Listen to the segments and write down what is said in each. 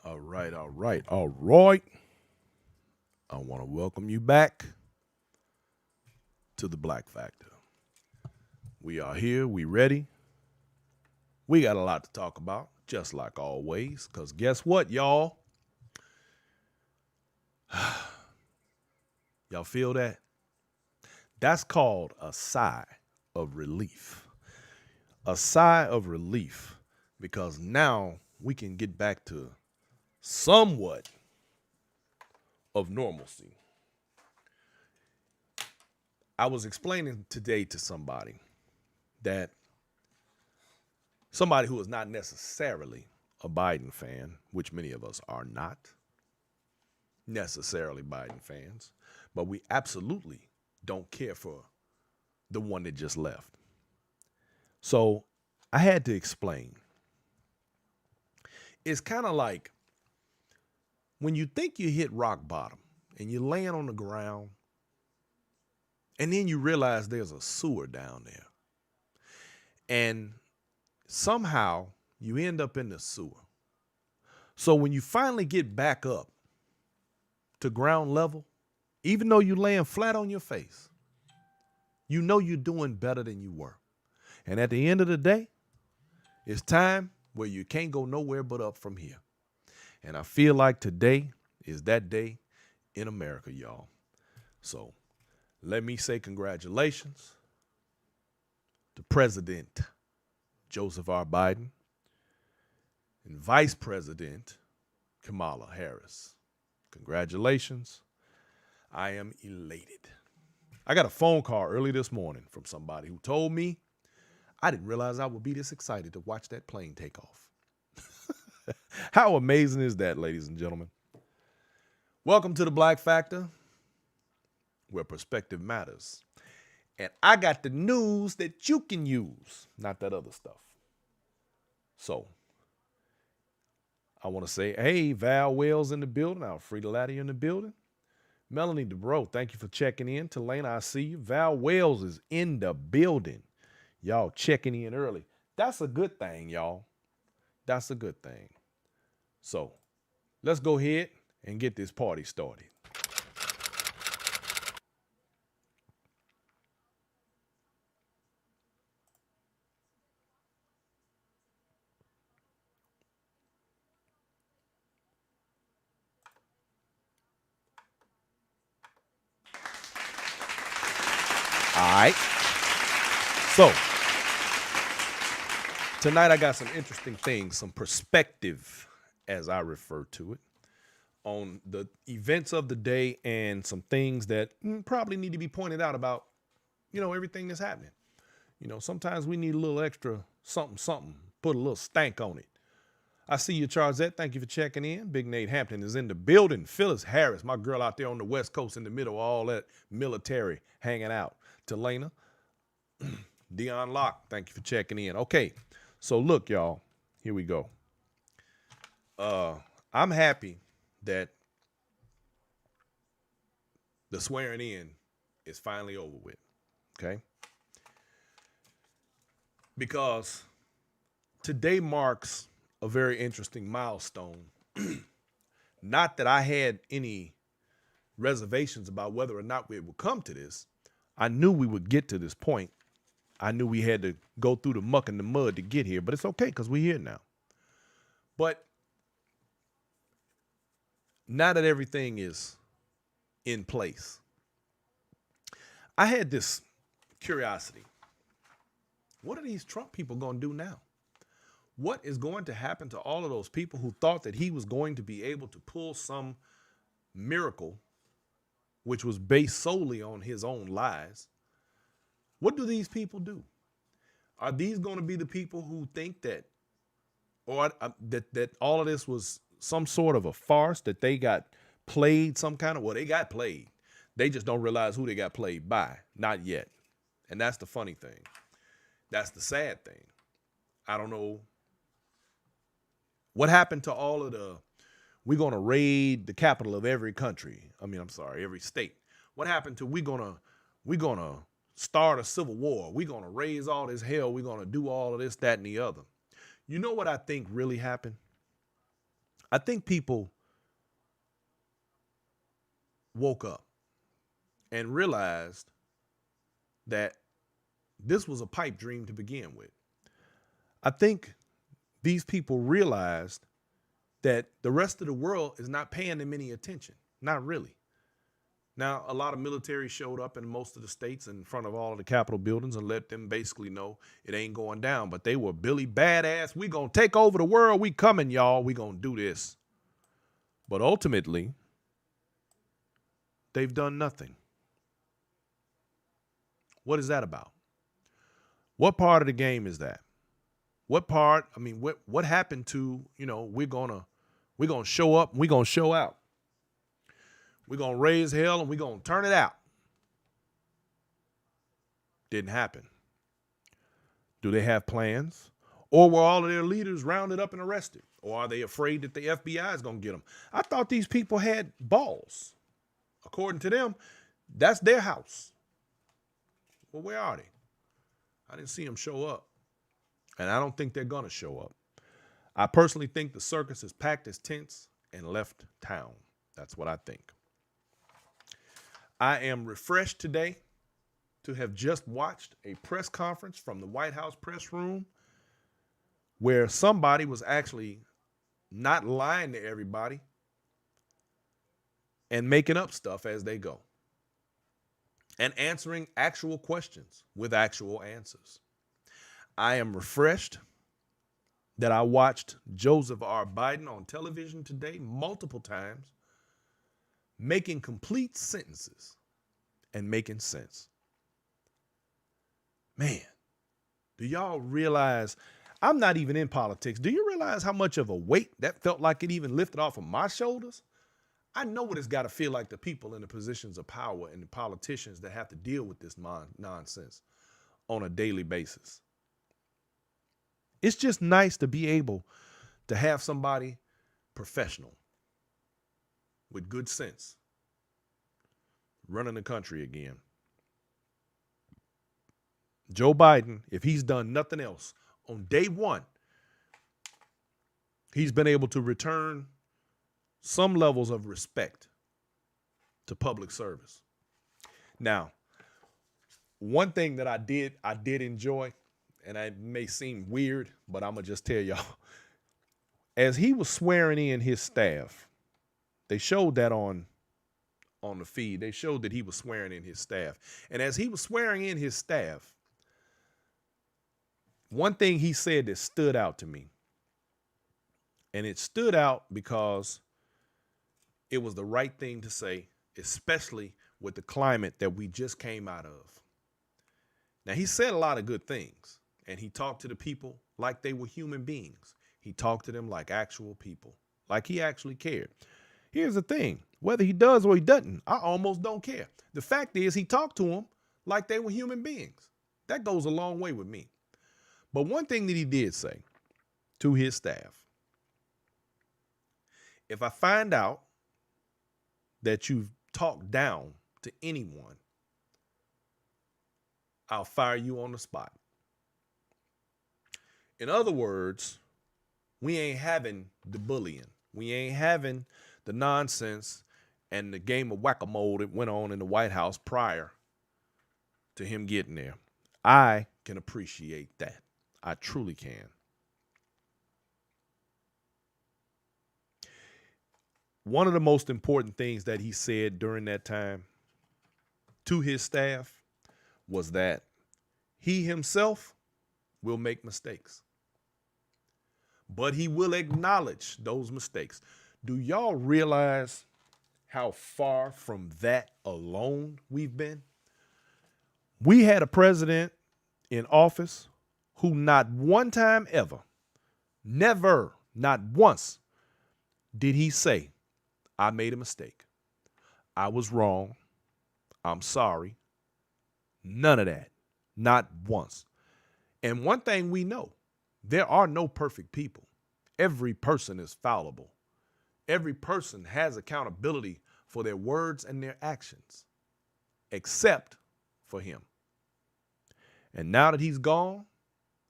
All right, all right, all right. I want to welcome you back to the Black Factor. We are here, we ready. We got a lot to talk about, just like always, because guess what, y'all? Y'all feel that? That's called a sigh of relief. A sigh of relief because now we can get back to somewhat of normalcy. I was explaining today to that somebody who is not necessarily a Biden fan, which many of us are not necessarily Biden fans, but we absolutely don't care for the one that just left. So I had to explain. It's kind of like when you think you hit rock bottom and you're laying on the ground, and then you realize there's a sewer down there. And somehow you end up in the sewer. So when you finally get back up to ground level, even though you're laying flat on your face, you know you're doing better than you were. And at the end of the day, it's time where you can't go nowhere but up from here. And I feel like today is that day in America, y'all. So let me say congratulations to President Joseph R. Biden and Vice President Kamala Harris. Congratulations. I am elated. I got a phone call early this morning from somebody who told me I didn't realize I would be this excited to watch that plane take off. How amazing is that, ladies and gentlemen? Welcome to the Black Factor, where perspective matters. And I got the news that you can use, not that other stuff. So, I want to say, hey, Val Wells in the building, Alfreda Laddie in the building. Melanie DeBro, thank you for checking in. Tulane, I see you. Val Wells is in the building. Y'all checking in early. That's a good thing, y'all. That's a good thing. So, let's go ahead and get this party started. All right. So, tonight I got some interesting things, some perspective, as I refer to it, on the events of the day and some things that probably need to be pointed out about, everything that's happening. Sometimes we need a little extra something, put a little stank on it. I see you, Charzette. Thank you for checking in. Big Nate Hampton is in the building. Phyllis Harris, my girl out there on the West Coast in the middle of all that military hanging out. Telena, Dion Locke, thank you for checking in. Okay, so look, y'all, here we go. I'm happy that the swearing in is finally over with, okay? Because today marks a very interesting milestone. Not that I had any reservations about whether or not we would come to this. I knew we would get to this point. I knew we had to go through the muck and the mud to get here, but it's okay because we're here now. But now that everything is in place, I had this curiosity. What are these Trump people going to do now? What is going to happen to all of those people who thought that he was going to be able to pull some miracle, which was based solely on his own lies? What do these people do? Are these going to be the people who think that, or that all of this was some sort of a farce, that they got played some kind of, well, they got played. They just don't realize who they got played by. Not yet. And that's the funny thing. That's the sad thing. I don't know what happened to all of the, we're going to raid the capital of every country. Every state. What happened to we're going to start a civil war. We're going to raise all this hell. We're going to do all of this, that, and the other. You know what I think really happened? I think people woke up and realized that this was a pipe dream to begin with. I think these people realized that the rest of the world is not paying them any attention. Not really. Now, a lot of military showed up in most of the states in front of all of the Capitol buildings and let them basically know it ain't going down. But they were Billy Badass. We gonna take over the world. We coming, y'all. We gonna do this. But ultimately, they've done nothing. What is that about? What part of the game is that? What part? I mean, what happened to, we're gonna show up and we're gonna show out. We're going to raise hell and we're going to turn it out. Didn't happen. Do they have plans? Or were all of their leaders rounded up and arrested? Or are they afraid that the FBI is going to get them? I thought these people had balls. According to them, that's their house. Well, where are they? I didn't see them show up. And I don't think they're going to show up. I personally think the circus has packed its tents and left town. That's what I think. I am refreshed today to have just watched a press conference from the White House press room where somebody was actually not lying to everybody and making up stuff as they go and answering actual questions with actual answers. I am refreshed that I watched Joseph R. Biden on television today multiple times making complete sentences and making sense. Man, do y'all realize I'm not even in politics? Do you realize how much of a weight that felt like it even lifted off of my shoulders? I know what it's got to feel like to people in the positions of power and the politicians that have to deal with this nonsense on a daily basis. It's just nice to be able to have somebody professional with good sense running the country again. Joe Biden, if he's done nothing else, on day one, he's been able to return some levels of respect to public service. Now, one thing that I did enjoy, and it may seem weird, but I'm going to just tell y'all, as he was swearing in his staff, they showed that on the feed. They showed that he was swearing in his staff. And as he was swearing in his staff, one thing he said that stood out to me, and it stood out because it was the right thing to say, especially with the climate that we just came out of. Now, he said a lot of good things, and he talked to the people like they were human beings. He talked to them like actual people, like he actually cared. Here's the thing. Whether he does or he doesn't, I almost don't care. The fact is he talked to them like they were human beings. That goes a long way with me. But one thing that he did say to his staff, if I find out that you've talked down to anyone, I'll fire you on the spot. In other words, we ain't having the bullying. We ain't having the nonsense and the game of whack-a-mole that went on in the White House prior to him getting there. I can appreciate that. I truly can. One of the most important things that he said during that time to his staff was that he himself will make mistakes, but he will acknowledge those mistakes. Do y'all realize how far from that alone we've been? We had a president in office who not one time ever, never, not once, did he say, I made a mistake. I was wrong. I'm sorry. None of that. Not once. And one thing we know, there are no perfect people. Every person is fallible. Every person has accountability for their words and their actions, except for him. And now that he's gone,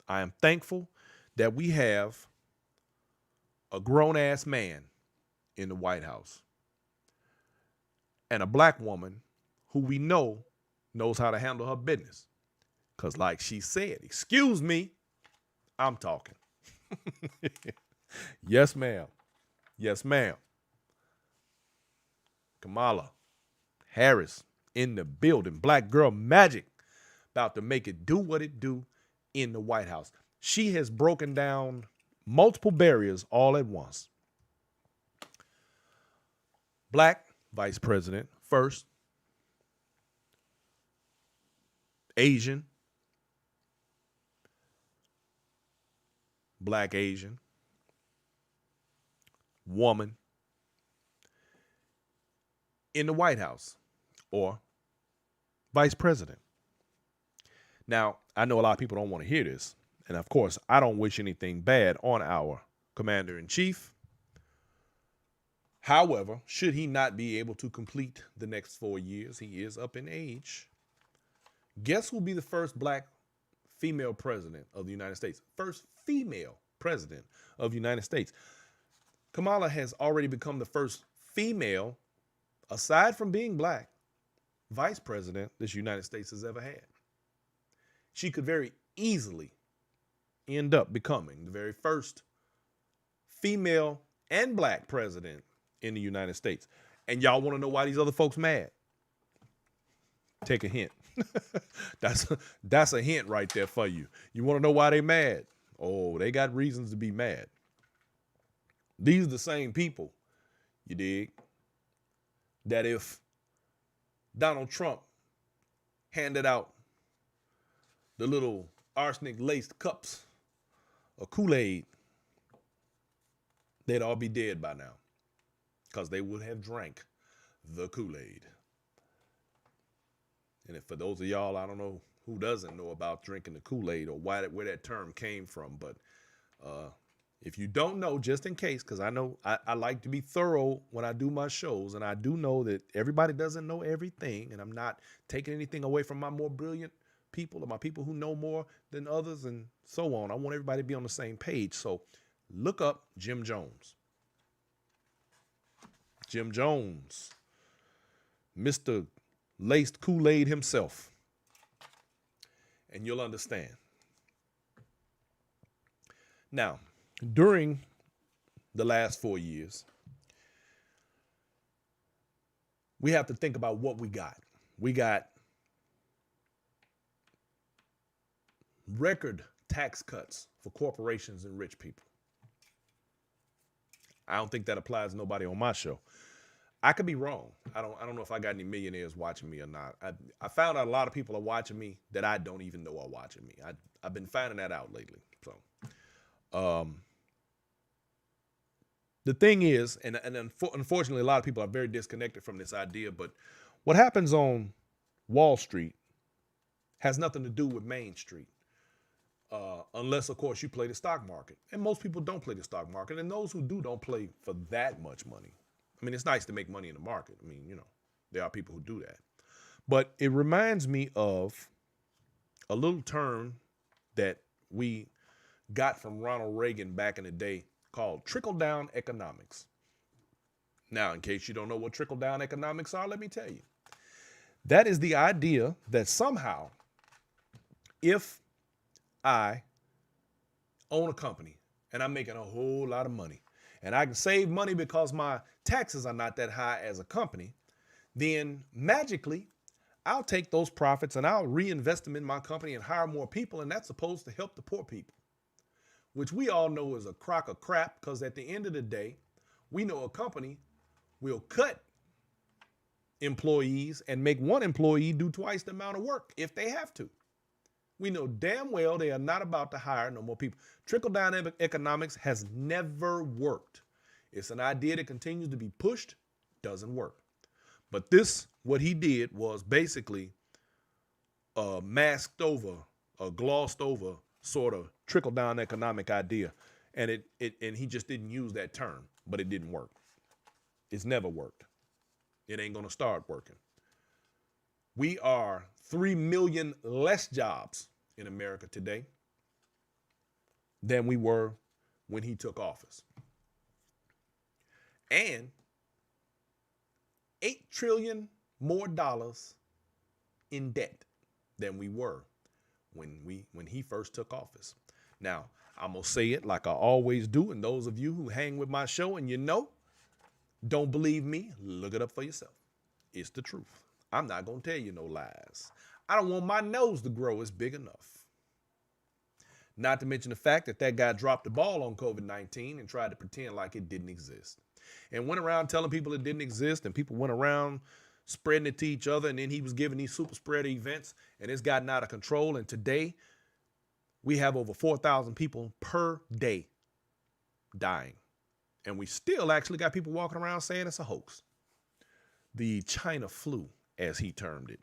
I am thankful that we have a grown-ass man in the White House, and a black woman who we know knows how to handle her business. Because, like she said, excuse me, I'm talking. Yes, ma'am. Yes, ma'am. Kamala Harris in the building. Black girl magic about to make it do what it do in the White House. She has broken down multiple barriers all at once. Black vice president first. Asian. Black Asian. Woman. In the White House or vice president. Now, I know a lot of people don't want to hear this. And of course, I don't wish anything bad on our commander in chief. However, should he not be able to complete the next 4 years, he is up in age. Guess who will be the first black female president of the United States? First female president of the United States. Kamala has already become the first female, aside from being black, vice president this United States has ever had. She could very easily end up becoming the very first female and black president in the United States. And y'all want to know why these other folks mad? Take a hint. That's a hint right there for you. You want to know why they mad? Oh, they got reasons to be mad. These are the same people, you dig, that if Donald Trump handed out the little arsenic-laced cups of Kool-Aid, they'd all be dead by now because they would have drank the Kool-Aid. And if for those of y'all, I don't know who doesn't know about drinking the Kool-Aid or where that term came from, but if you don't know, just in case, because I know I like to be thorough when I do my shows, and I do know that everybody doesn't know everything, and I'm not taking anything away from my more brilliant people or my people who know more than others and so on. I want everybody to be on the same page. So look up Jim Jones. Jim Jones, Mr. Laced Kool-Aid himself, and you'll understand. Now, during the last 4 years, we have to think about what we got. We got record tax cuts for corporations and rich people. I don't think that applies to nobody on my show. I could be wrong. I don't know if I got any millionaires watching me or not. I found out a lot of people are watching me that I don't even know are watching me. I've been finding that out lately. So, the thing is, and unfortunately, a lot of people are very disconnected from this idea, but what happens on Wall Street has nothing to do with Main Street. Unless, of course, you play the stock market. And most people don't play the stock market. And those who do don't play for that much money. I mean, it's nice to make money in the market. I mean, there are people who do that. But it reminds me of a little term that we got from Ronald Reagan back in the day called trickle-down economics. Now, in case you don't know what trickle-down economics are, let me tell you. That is the idea that somehow, if I own a company and I'm making a whole lot of money and I can save money because my taxes are not that high as a company, then magically I'll take those profits and I'll reinvest them in my company and hire more people, and that's supposed to help the poor people, which we all know is a crock of crap, because at the end of the day, we know a company will cut employees and make one employee do twice the amount of work if they have to. We know damn well they are not about to hire no more people. Trickle-down economics has never worked. It's an idea that continues to be pushed, doesn't work. But this, what he did was basically a masked over, a glossed over sort of trickle-down economic idea. And and he just didn't use that term, but it didn't work. It's never worked. It ain't going to start working. We are 3 million less jobs in America today than we were when he took office. and $8 trillion more dollars in debt than we were when he first took office. Now, I'm going to say it like I always do, and those of you who hang with my show and don't believe me, look it up for yourself. It's the truth. I'm not going to tell you no lies. I don't want my nose to grow. It's big enough. Not to mention the fact that guy dropped the ball on COVID-19 and tried to pretend like it didn't exist. And went around telling people it didn't exist, and people went around spreading it to each other, and then he was giving these super spreader events, and it's gotten out of control. And today, we have over 4,000 people per day dying. And we still actually got people walking around saying it's a hoax. The China flu, as he termed it,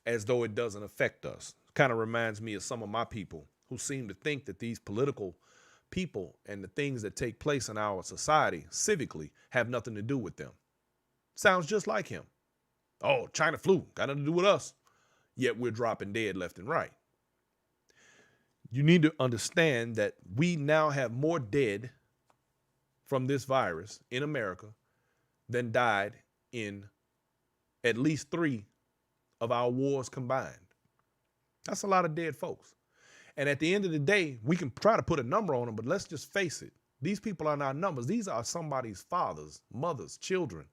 as though it doesn't affect us. Kind of reminds me of some of my people who seem to think that these political people and the things that take place in our society civically have nothing to do with them. Sounds just like him. Oh, China flu, got nothing to do with us. Yet we're dropping dead left and right. You need to understand that we now have more dead from this virus in America than died in at least 3 of our wars combined. That's a lot of dead folks. And at the end of the day, we can try to put a number on them, but let's just face it. These people are not numbers. These are somebody's fathers, mothers, children,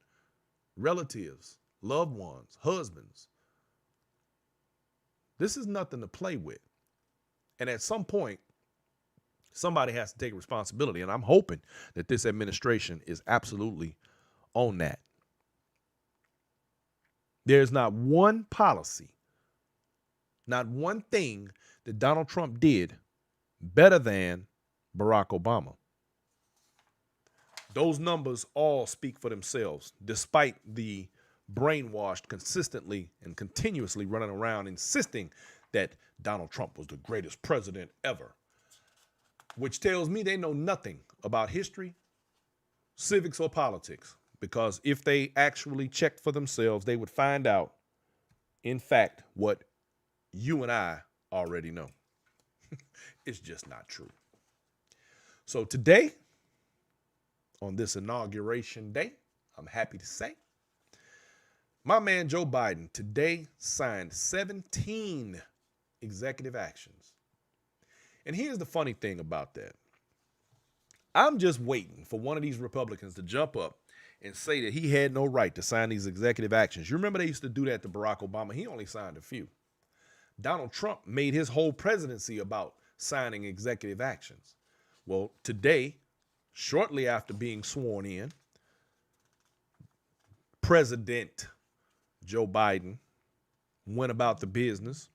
relatives, loved ones, husbands. This is nothing to play with. And at some point, somebody has to take responsibility. And I'm hoping that this administration is absolutely on that. There's not one policy, not one thing that Donald Trump did better than Barack Obama. Those numbers all speak for themselves, despite the brainwashed consistently and continuously running around insisting that Donald Trump was the greatest president ever, which tells me they know nothing about history, civics, or politics, because if they actually checked for themselves, they would find out, in fact, what you and I already know. It's just not true. So today, on this inauguration day, I'm happy to say, my man Joe Biden today signed 17 executive actions. And here's the funny thing about that. I'm just waiting for one of these Republicans to jump up and say that he had no right to sign these executive actions. You remember they used to do that to Barack Obama? He only signed a few. Donald Trump made his whole presidency about signing executive actions. Well, today, shortly after being sworn in, President Joe Biden went about the business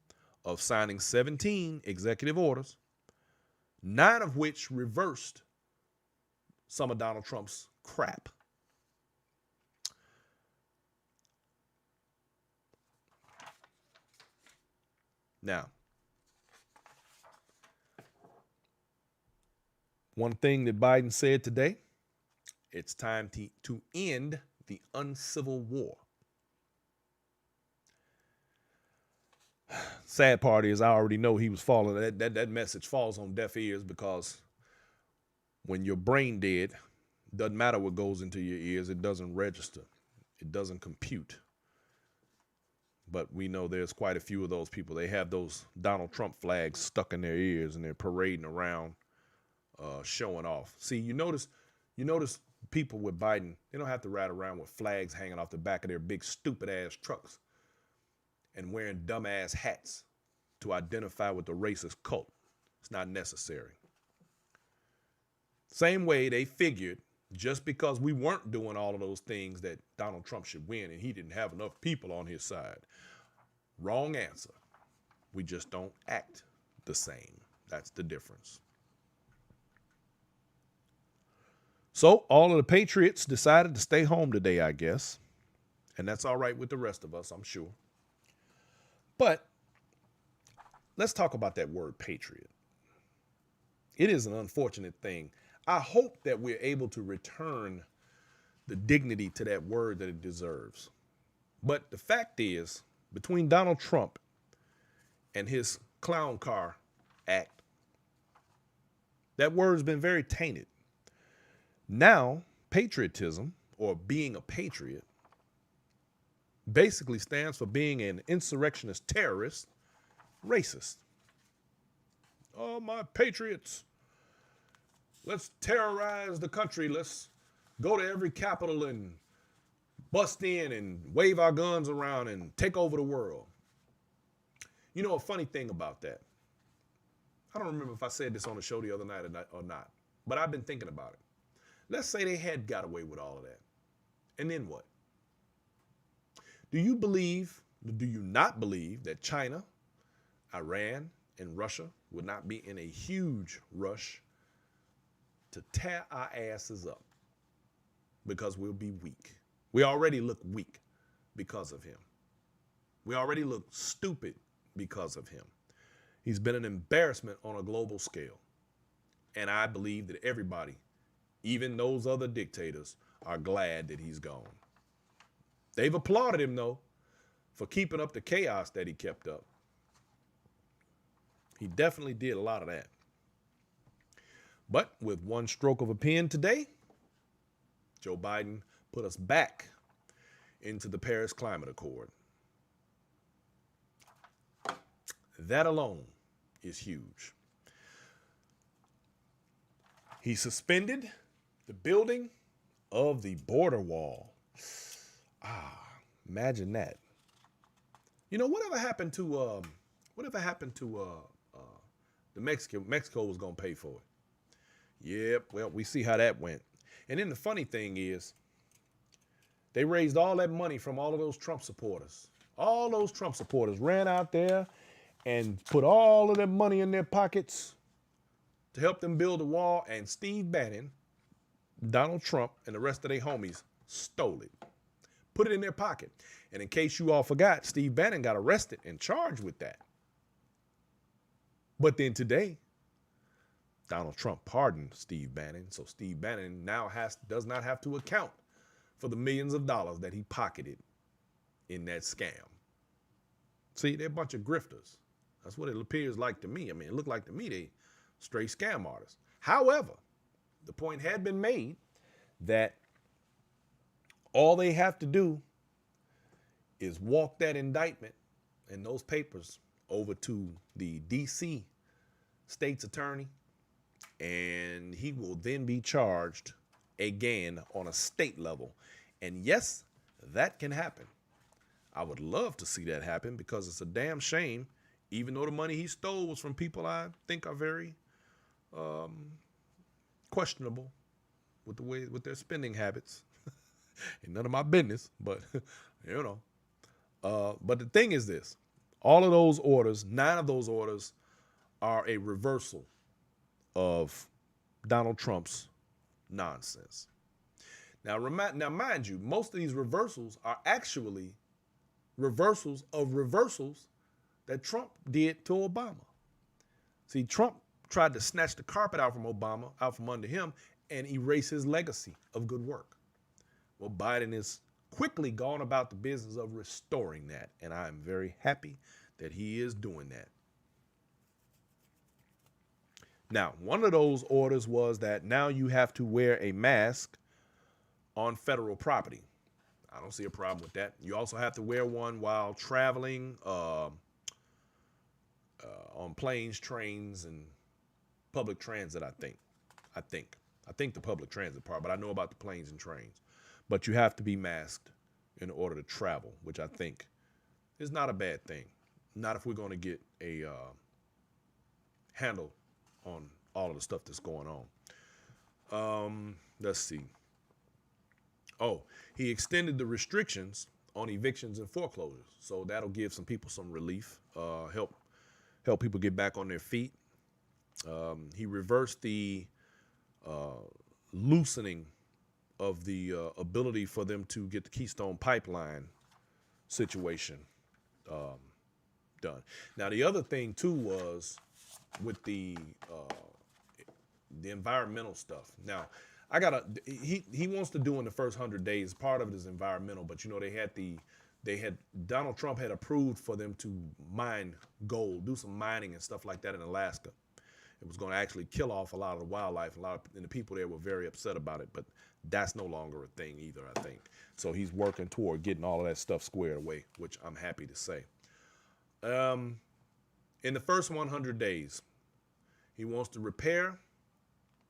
of signing 17 executive orders, 9 of which reversed some of Donald Trump's crap. Now, one thing that Biden said today, it's time to end the uncivil war. Sad part is I already know he was falling. That message falls on deaf ears because when you're brain dead, doesn't matter what goes into your ears, it doesn't register. It doesn't compute. But we know there's quite a few of those people. They have those Donald Trump flags stuck in their ears and they're parading around, showing off. See, you notice people with Biden, they don't have to ride around with flags hanging off the back of their big stupid ass trucks and wearing dumb ass hats to identify with the racist cult. It's not necessary. Same way they figured just because we weren't doing all of those things that Donald Trump should win and he didn't have enough people on his side. Wrong answer. We just don't act the same. That's the difference. So all of the patriots decided to stay home today, I guess. And that's all right with the rest of us, I'm sure. But let's talk about that word patriot. It is an unfortunate thing. I hope that we're able to return the dignity to that word that it deserves. But the fact is, between Donald Trump and his clown car act, that word's been very tainted. Now, patriotism, or being a patriot, basically stands for being an insurrectionist terrorist, racist. Oh, my patriots. Let's terrorize the country. Let's go to every capital and bust in and wave our guns around and take over the world. You know, a funny thing about that, I don't remember if I said this on the show the other night or not, but I've been thinking about it. Let's say they had got away with all of that. And then what? Do you not believe that China, Iran, and Russia would not be in a huge rush to tear our asses up because we'll be weak? We already look weak because of him. We already look stupid because of him. He's been an embarrassment on a global scale. And I believe that everybody, even those other dictators, are glad that he's gone. They've applauded him, though, for keeping up the chaos that he kept up. He definitely did a lot of that. But with one stroke of a pen today, Joe Biden put us back into the Paris Climate Accord. That alone is huge. He suspended the building of the border wall. Imagine that. You know, whatever happened to the Mexico was gonna pay for it. Yep, well, we see how that went. And then the funny thing is, they raised all that money from all of those Trump supporters. All those Trump supporters ran out there and put all of their money in their pockets to help them build a wall, and Steve Bannon, Donald Trump, and the rest of their homies stole it. Put it in their pocket. And in case you all forgot, Steve Bannon got arrested and charged with that. But then today, Donald Trump pardoned Steve Bannon, so Steve Bannon now does not have to account for the millions of dollars that he pocketed in that scam. See, they're a bunch of grifters. That's what it appears like to me. I mean, it looked like to me they straight scam artists. However, the point had been made that all they have to do is walk that indictment and those papers over to the D.C. state's attorney, and he will then be charged again on a state level. And yes, that can happen. I would love to see that happen because it's a damn shame, even though the money he stole was from people I think are very questionable with their spending habits. Ain't none of my business, but you know. But the thing is this: all of those orders, 9 of those orders, are a reversal of Donald Trump's nonsense. Now, mind you, most of these reversals are actually reversals of reversals that Trump did to Obama. See, Trump tried to snatch the carpet out from Obama, out from under him, and erase his legacy of good work. Well, Biden is quickly gone about the business of restoring that, and I am very happy that he is doing that. Now, one of those orders was that now you have to wear a mask on federal property. I don't see a problem with that. You also have to wear one while traveling on planes, trains, and public transit, I think the public transit part, but I know about the planes and trains. But you have to be masked in order to travel, which I think is not a bad thing. Not if we're going to get a handle on all of the stuff that's going on. Let's see. Oh, he extended the restrictions on evictions and foreclosures. So that'll give some people some relief, help people get back on their feet. He reversed the loosening of the ability for them to get the Keystone Pipeline situation done. Now, the other thing, too, was with the environmental stuff. Now, he wants to do in the first 100 days, part of it is environmental, but, you know, Donald Trump had approved for them to mine gold, do some mining and stuff like that in Alaska. It was going to actually kill off a lot of the wildlife. And the people there were very upset about it. But that's no longer a thing either, I think. So he's working toward getting all of that stuff squared away, which I'm happy to say. In the first 100 days, he wants to repair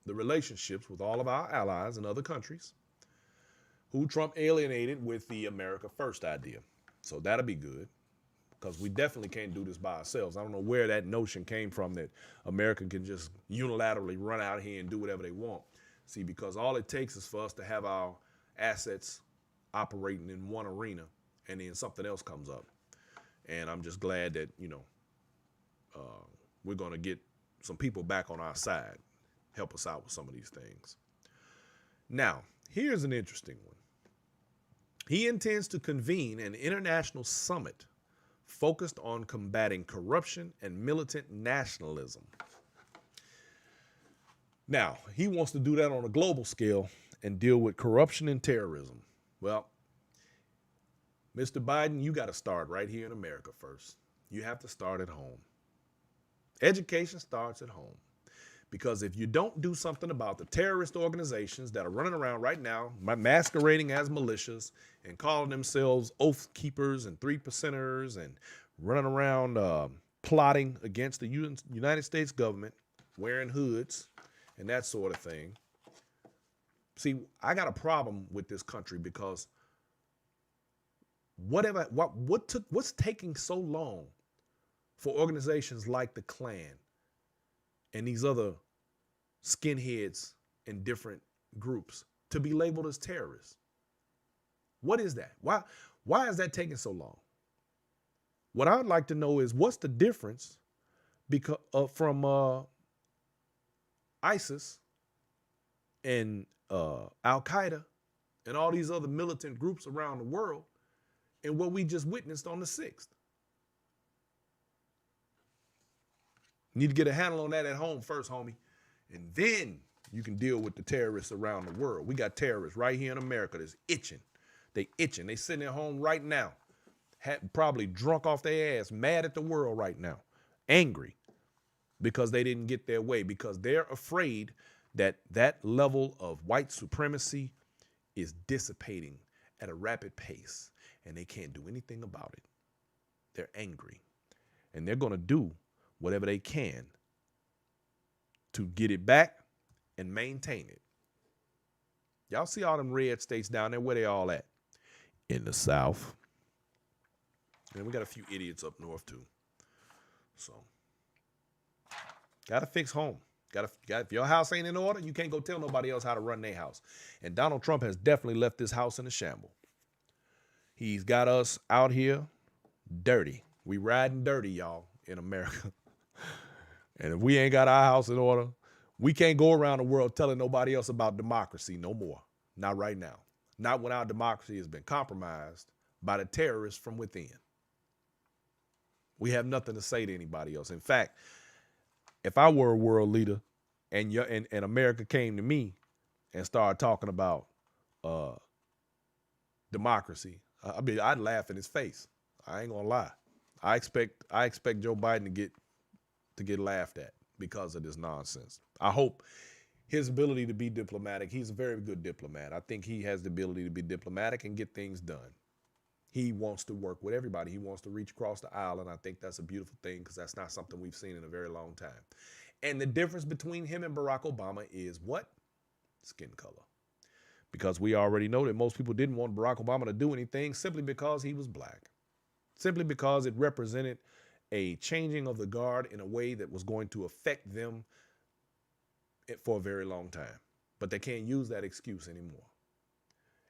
the relationships with all of our allies and other countries who Trump alienated with the America First idea. So that'll be good, because we definitely can't do this by ourselves. I don't know where that notion came from that America can just unilaterally run out here and do whatever they want. See, because all it takes is for us to have our assets operating in one arena, and then something else comes up. And I'm just glad that, we're going to get some people back on our side, help us out with some of these things. Now, here's an interesting one. He intends to convene an international summit focused on combating corruption and militant nationalism. Now, he wants to do that on a global scale and deal with corruption and terrorism. Well, Mr. Biden, you got to start right here in America first. You have to start at home. Education starts at home. Because if you don't do something about the terrorist organizations that are running around right now, masquerading as militias and calling themselves oath keepers and 3%ers and running around plotting against the United States government, wearing hoods and that sort of thing. See, I got a problem with this country because what's taking so long for organizations like the Klan and these other skinheads in different groups to be labeled as terrorists? What is that? Why is that taking so long? What I'd like to know is what's the difference from ISIS and Al-Qaeda and all these other militant groups around the world and what we just witnessed on the 6th. Need to get a handle on that at home first, homie. And then you can deal with the terrorists around the world. We got terrorists right here in America that's itching. They itching. They sitting at home right now, probably drunk off their ass, mad at the world right now, angry because they didn't get their way, because they're afraid that that level of white supremacy is dissipating at a rapid pace, and they can't do anything about it. They're angry, and they're going to do whatever they can to get it back and maintain it. Y'all see all them red states down there? Where they all at? In the South. And we got a few idiots up north too. So, gotta fix home. If your house ain't in order, you can't go tell nobody else how to run their house. And Donald Trump has definitely left this house in a shamble. He's got us out here dirty. We riding dirty, y'all, in America. And if we ain't got our house in order, we can't go around the world telling nobody else about democracy no more. Not right now. Not when our democracy has been compromised by the terrorists from within. We have nothing to say to anybody else. In fact, if I were a world leader and America came to me and started talking about democracy, I'd laugh in his face. I ain't gonna lie. I expect Joe Biden to get laughed at because of this nonsense. I hope his ability to be diplomatic, he's a very good diplomat. I think he has the ability to be diplomatic and get things done. He wants to work with everybody. He wants to reach across the aisle, and I think that's a beautiful thing because that's not something we've seen in a very long time. And the difference between him and Barack Obama is what? Skin color. Because we already know that most people didn't want Barack Obama to do anything simply because he was black. Simply because it represented a changing of the guard in a way that was going to affect them for a very long time. But they can't use that excuse anymore.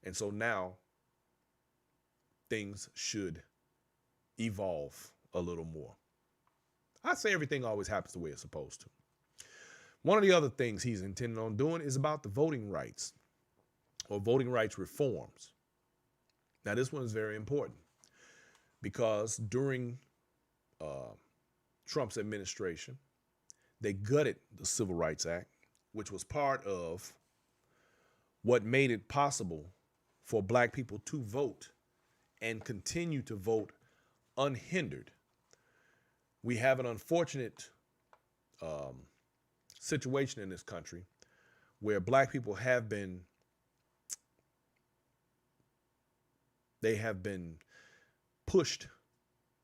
And so now things should evolve a little more. I say everything always happens the way it's supposed to. One of the other things he's intending on doing is about the voting rights or voting rights reforms. Now, this one is very important because during Trump's administration, they gutted the Civil Rights Act, which was part of what made it possible for black people to vote and continue to vote unhindered. We have an unfortunate situation in this country where black people have been pushed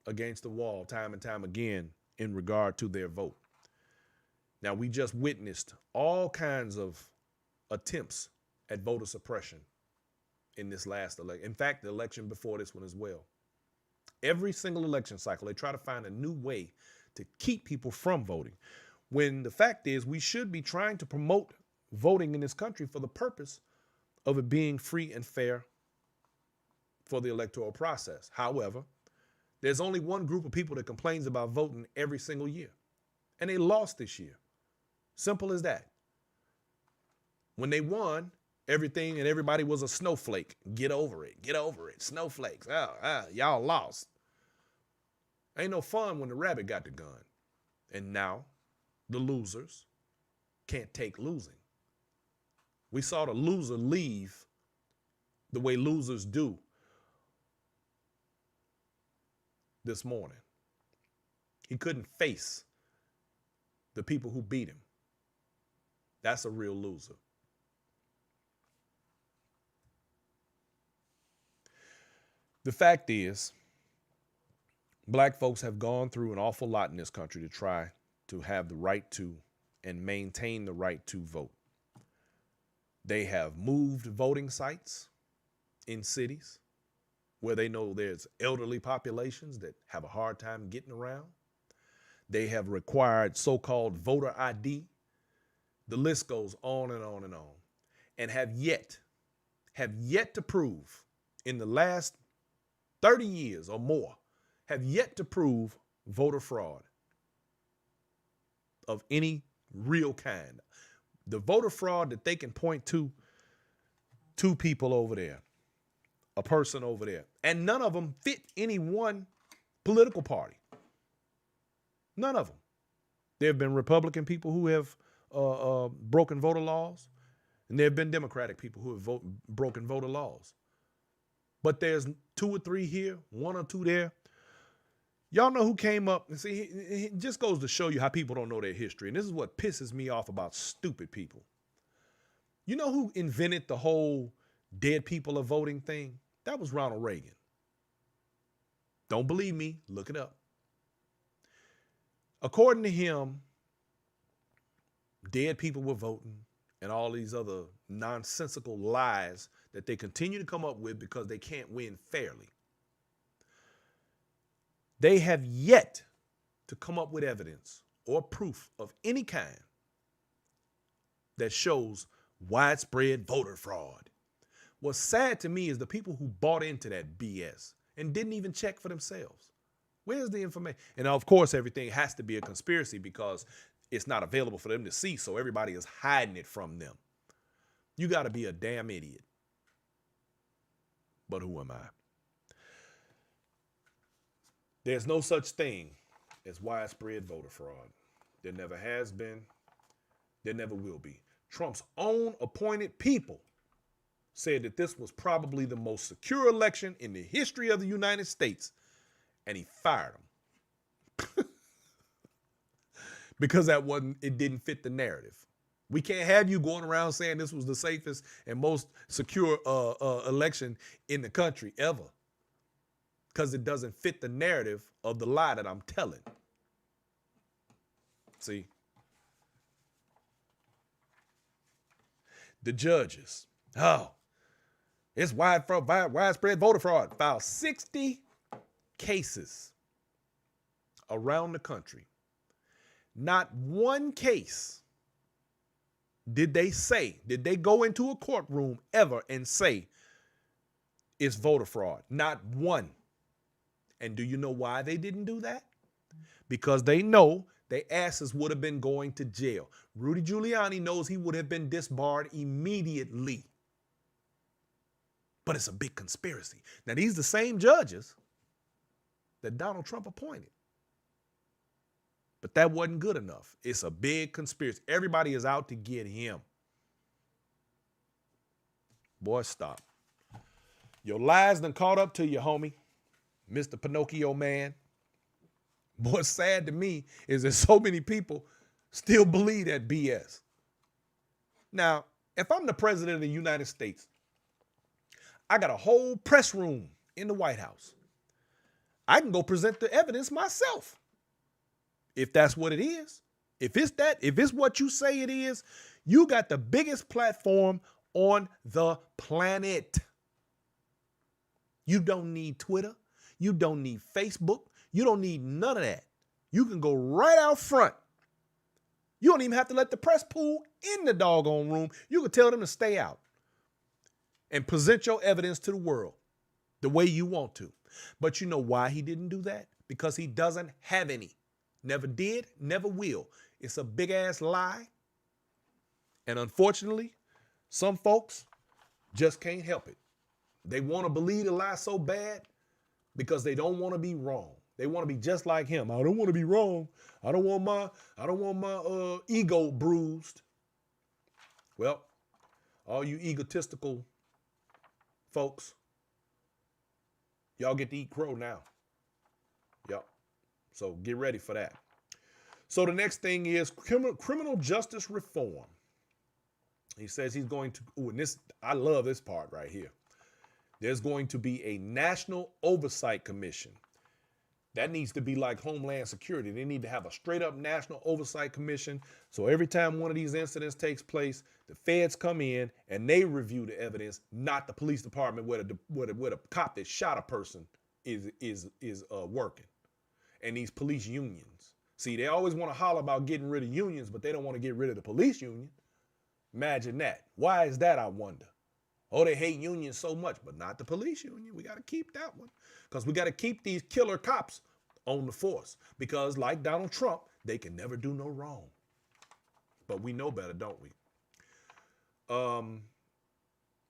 against the wall time and time again in regard to their vote. Now, we just witnessed all kinds of attempts at voter suppression in this last election. In fact, the election before this one as well. Every single election cycle, they try to find a new way to keep people from voting, when the fact is we should be trying to promote voting in this country for the purpose of it being free and fair for the electoral process. However, there's only one group of people that complains about voting every single year, and they lost this year. Simple as that. When they won, everything and everybody was a snowflake. Get over it. Get over it. Snowflakes. Y'all lost. Ain't no fun when the rabbit got the gun. And now the losers can't take losing. We saw the loser leave the way losers do this morning. He couldn't face the people who beat him. That's a real loser. The fact is, black folks have gone through an awful lot in this country to try to have the right to and maintain the right to vote. They have moved voting sites in cities where they know there's elderly populations that have a hard time getting around. They have required so-called voter ID. The list goes on and on and on, and have yet to prove in the last 30 years or more, have yet to prove voter fraud of any real kind. The voter fraud that they can point to, two people over there, a person over there, and none of them fit any one political party. None of them. There have been Republican people who have broken voter laws, and there have been Democratic people who have broken voter laws. But there's 2 or 3 here, 1 or 2 there. Y'all know who came up? And see, it just goes to show you how people don't know their history. And this is what pisses me off about stupid people. You know who invented the whole dead people are voting thing? That was Ronald Reagan. Don't believe me? Look it up. According to him, dead people were voting and all these other nonsensical lies that they continue to come up with because they can't win fairly. They have yet to come up with evidence or proof of any kind that shows widespread voter fraud. What's sad to me is the people who bought into that BS and didn't even check for themselves. Where's the information? And of course, everything has to be a conspiracy because it's not available for them to see, so everybody is hiding it from them. You got to be a damn idiot. But who am I? There's no such thing as widespread voter fraud. There never has been. There never will be. Trump's own appointed people said that this was probably the most secure election in the history of the United States, and he fired him. Because it didn't fit the narrative. We can't have you going around saying this was the safest and most secure election in the country ever, because it doesn't fit the narrative of the lie that I'm telling. See? The judges, it's widespread voter fraud, filed 60 cases around the country. Not one case did they go into a courtroom ever and say it's voter fraud. Not one. And do you know why they didn't do that? Because they know their asses would have been going to jail. Rudy Giuliani knows he would have been disbarred immediately. But it's a big conspiracy. Now, these are the same judges that Donald Trump appointed. But that wasn't good enough. It's a big conspiracy. Everybody is out to get him. Boy, stop. Your lies done caught up to you, homie. Mr. Pinocchio man. What's sad to me is that so many people still believe that BS. Now, if I'm the president of the United States, I got a whole press room in the White House. I can go present the evidence myself. If that's what it is. If it's what you say it is, you got the biggest platform on the planet. You don't need Twitter. You don't need Facebook. You don't need none of that. You can go right out front. You don't even have to let the press pool in the doggone room. You can tell them to stay out and present your evidence to the world the way you want to. But you know why he didn't do that? Because he doesn't have any. Never did, never will. It's a big ass lie. And unfortunately, some folks just can't help it. They want to believe the lie so bad because they don't want to be wrong. They want to be just like him. I don't want to be wrong. I don't want my ego bruised. Well, all you egotistical folks, y'all get to eat crow now. Yep. So get ready for that. So the next thing is criminal justice reform. He says he's going to, and this, I love this part right here. There's going to be a national oversight commission. That needs to be like Homeland Security. They need to have a straight up national oversight commission. So every time one of these incidents takes place, the feds come in and they review the evidence, not the police department where the cop that shot a person is working. And these police unions. See, they always want to holler about getting rid of unions, but they don't want to get rid of the police union. Imagine that. Why is that, I wonder? Oh, they hate unions so much, but not the police union. We got to keep that one because we got to keep these killer cops on the force because like Donald Trump, they can never do no wrong. But we know better, don't we?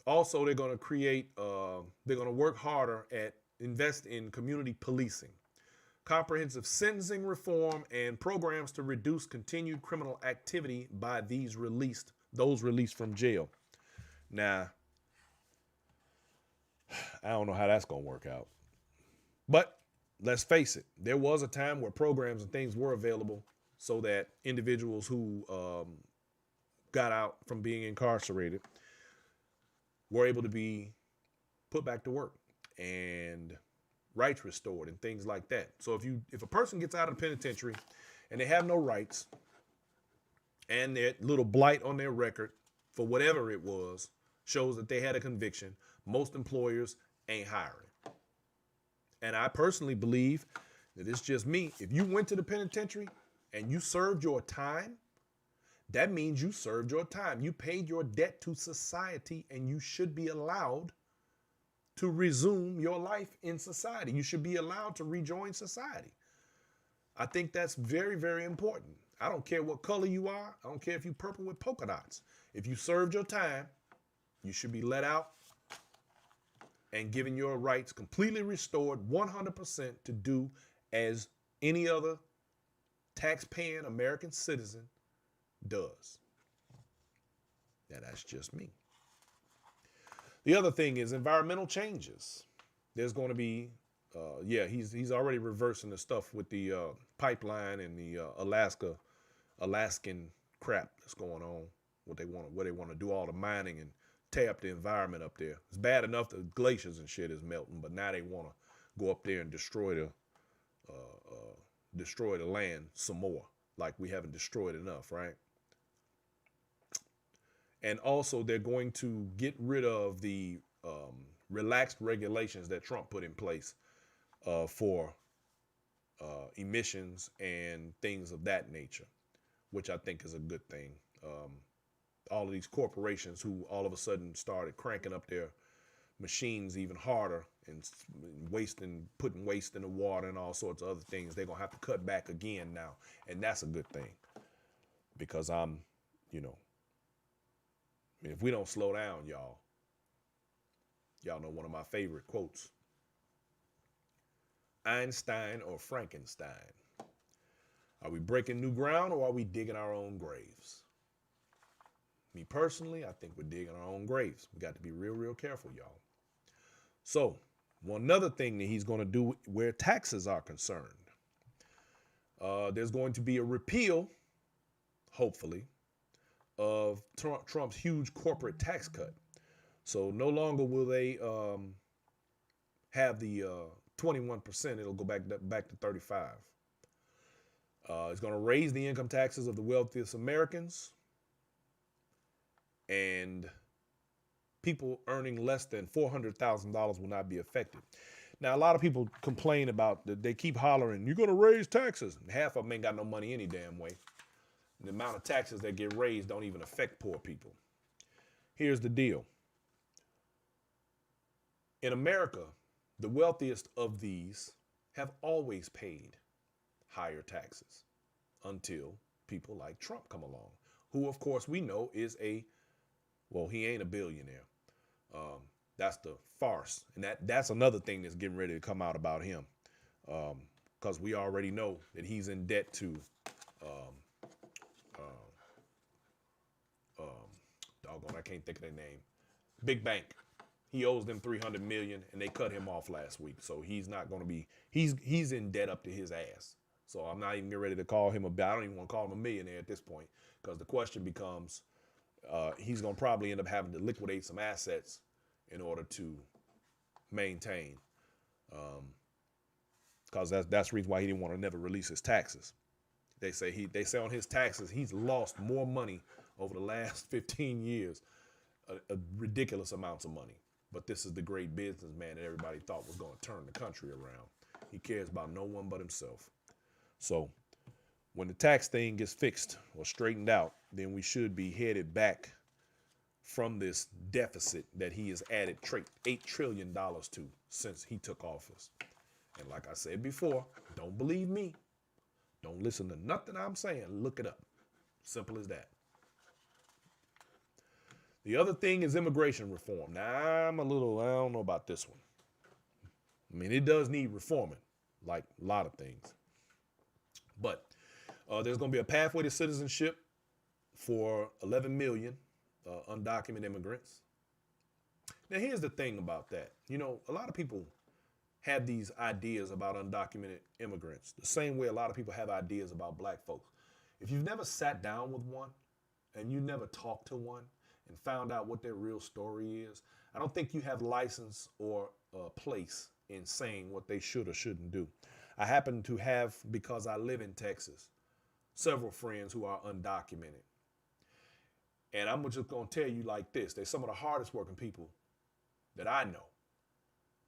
Also, they're going to they're going to work harder at invest in community policing, comprehensive sentencing reform, and programs to reduce continued criminal activity by those released from jail. Now, I don't know how that's going to work out. But let's face it, there was a time where programs and things were available so that individuals who got out from being incarcerated were able to be put back to work and rights restored and things like that. So if a person gets out of the penitentiary and they have no rights and their little blight on their record for whatever it was shows that they had a conviction, most employers ain't hiring. And I personally believe that it's just me. If you went to the penitentiary and you served your time, that means you served your time. You paid your debt to society and you should be allowed to resume your life in society. You should be allowed to rejoin society. I think that's very, very important. I don't care what color you are. I don't care if you're purple with polka dots. If you served your time, you should be let out and given your rights completely restored 100% to do as any other tax-paying American citizen does. Now, that's just me. The other thing is environmental changes. There's going to be, he's already reversing the stuff with the pipeline and the Alaskan crap that's going on. Where they want to do all the mining and tear up the environment up there. It's bad enough the glaciers and shit is melting, but now they want to go up there and destroy the land some more, like we haven't destroyed enough, right? And also, they're going to get rid of the relaxed regulations that Trump put in place for emissions and things of that nature, which I think is a good thing. All of these corporations who all of a sudden started cranking up their machines even harder and putting waste in the water and all sorts of other things, they're going to have to cut back again now. And that's a good thing because if we don't slow down, y'all know one of my favorite quotes. Einstein or Frankenstein? Are we breaking new ground or are we digging our own graves? Me personally, I think we're digging our own graves. We got to be real, real careful, y'all. So, one other thing that he's going to do where taxes are concerned, there's going to be a repeal hopefully, of Trump's huge corporate tax cut. So no longer will they have the 21%. It'll go back to 35. It's going to raise the income taxes of the wealthiest Americans, and people earning less than $400,000 will not be affected. Now, a lot of people complain about that. They keep hollering, "You're going to raise taxes." Half of them ain't got no money any damn way. The amount of taxes that get raised don't even affect poor people. Here's the deal. In America, the wealthiest of these have always paid higher taxes until people like Trump come along, who, of course, we know is he ain't a billionaire. That's the farce. And that's another thing that's getting ready to come out about him. Because we already know that he's in debt to doggone, I can't think of their name. Big Bank. He owes them $300 million, and they cut him off last week. So he's not going to be. He's in debt up to his ass. So I'm not even getting ready to call him I don't even want to call him a millionaire at this point, because the question becomes, he's going to probably end up having to liquidate some assets in order to maintain. Because that's the reason why he didn't want to never release his taxes. They say on his taxes he's lost more money over the last 15 years, a ridiculous amounts of money. But this is the great businessman that everybody thought was going to turn the country around. He cares about no one but himself. So when the tax thing gets fixed or straightened out, then we should be headed back from this deficit that he has added $8 trillion to since he took office. And like I said before, don't believe me. Don't listen to nothing I'm saying. Look it up. Simple as that. The other thing is immigration reform. Now, I don't know about this one. I mean, it does need reforming, like a lot of things. But there's going to be a pathway to citizenship for 11 million undocumented immigrants. Now, here's the thing about that. You know, a lot of people have these ideas about undocumented immigrants, the same way a lot of people have ideas about black folks. If you've never sat down with one and you never talked to one and found out what their real story is, I don't think you have license or place in saying what they should or shouldn't do. I happen to have, because I live in Texas, several friends who are undocumented. And I'm just going to tell you like this. They're some of the hardest working people that I know.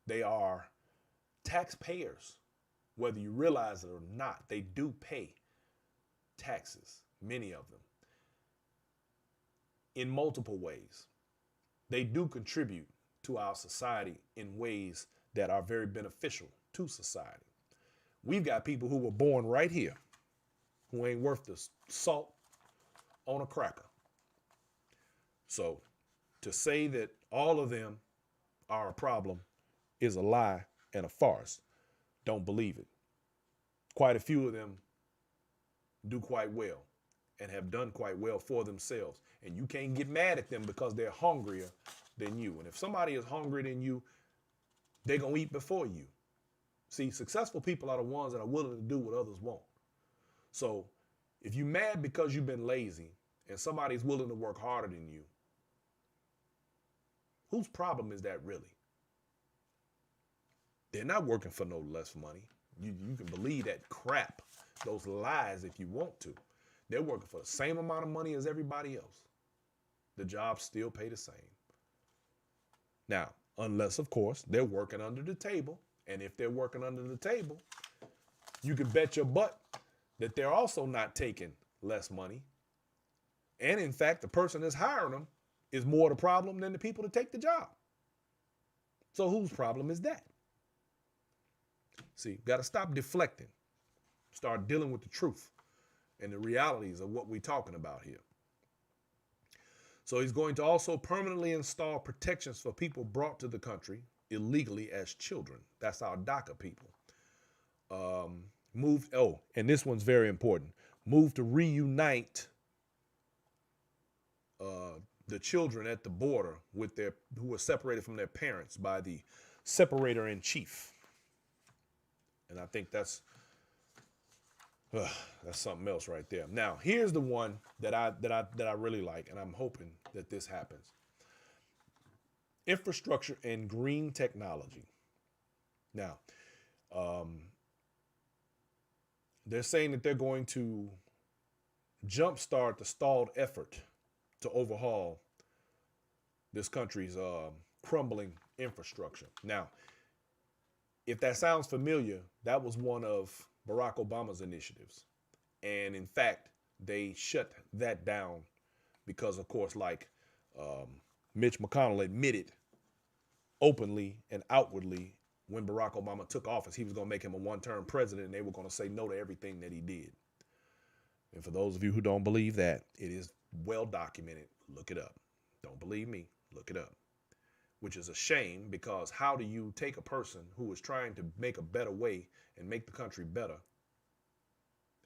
They are taxpayers. Whether you realize it or not, they do pay taxes, many of them, in multiple ways. They do contribute to our society in ways that are very beneficial to society. We've got people who were born right here who ain't worth the salt on a cracker. So to say that all of them are a problem is a lie and a farce. Don't believe it. Quite a few of them do quite well and have done quite well for themselves. And you can't get mad at them because they're hungrier than you. And if somebody is hungrier than you, they're going to eat before you. See, successful people are the ones that are willing to do what others won't. So if you're mad because you've been lazy and somebody's willing to work harder than you, whose problem is that really? They're not working for no less money. You can believe that crap, those lies if you want to. They're working for the same amount of money as everybody else. The jobs still pay the same. Now, unless, of course, they're working under the table. And if they're working under the table, you can bet your butt that they're also not taking less money. And in fact, the person that's hiring them is more the problem than the people that take the job. So whose problem is that? See, got to stop deflecting. Start dealing with the truth and the realities of what we're talking about here. So he's going to also permanently install protections for people brought to the country illegally as children. That's our DACA people. And this one's very important. Move to reunite the children at the border with who were separated from their parents by the separator in chief. And I think that's That's something else right there. Now, here's the one that I really like, and I'm hoping that this happens. Infrastructure and green technology. Now, um, they're saying that they're going to jumpstart the stalled effort to overhaul this country's crumbling infrastructure. Now, if that sounds familiar, that was one of Barack Obama's initiatives. And in fact, they shut that down because, of course, like um, Mitch McConnell admitted openly and outwardly when Barack Obama took office, he was going to make him a one-term president, and they were going to say no to everything that he did. And for those of you who don't believe that, it is well documented. Look it up. Don't believe me. Look it up. Which is a shame, because how do you take a person who is trying to make a better way and make the country better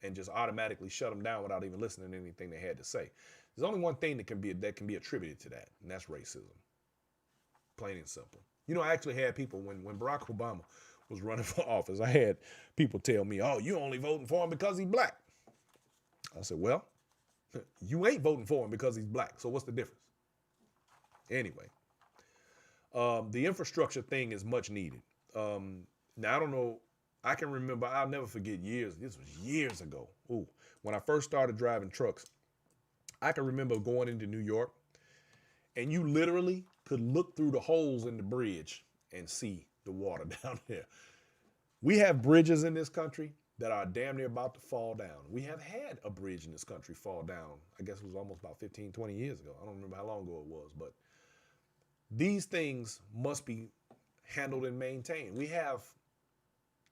and just automatically shut them down without even listening to anything they had to say? There's only one thing that can be attributed to that, and that's racism. Plain and simple. You know, I actually had people, when Barack Obama was running for office, I had people tell me, oh, you only voting for him because he's black. I said, well, you ain't voting for him because he's black. So what's the difference? Anyway, the infrastructure thing is much needed. Now, I don't know. I can remember, I'll never forget years. This was years ago. Ooh, when I first started driving trucks, I can remember going into New York, and you literally could look through the holes in the bridge and see the water down there. We have bridges in this country that are damn near about to fall down. We have had a bridge in this country fall down. I guess it was almost about 15, 20 years ago. I don't remember how long ago it was, but these things must be handled and maintained. We have